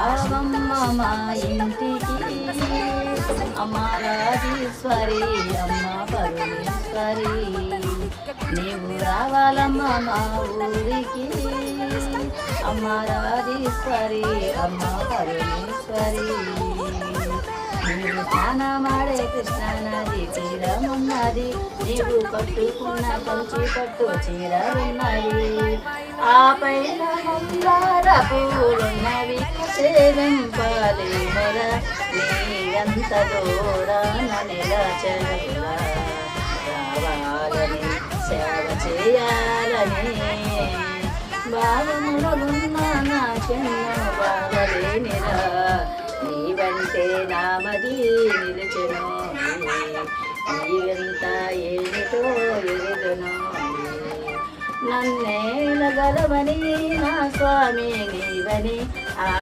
రావమ్మ మా ఇంటికి అమ్మ రాజేశ్వరి అమ్మ పరమేశ్వరి నీవు రావాలమ్మ మా ఊరికి అమ్మ రాజేశ్వరి అమ్మ పరమేశ్వరి నీవు స్నానమాడే కృష్ణ నది తీరమున్నది నీవు కట్టుకున్న కంచి పట్టు చీర ఉన్నది ఆ పైన మందార పూలున్నవి సేవింపాలి మొర నీయంత దూరాన నిలచరా రావాలని సేవ చేయాలని బాలములున్న నాకెన్నో బాధలేనిరా నీవంటే నామది నిలిచెను నీవెంత ఏమిటో ఎరుగను నన్నేలగలవని నా స్వామి నీవని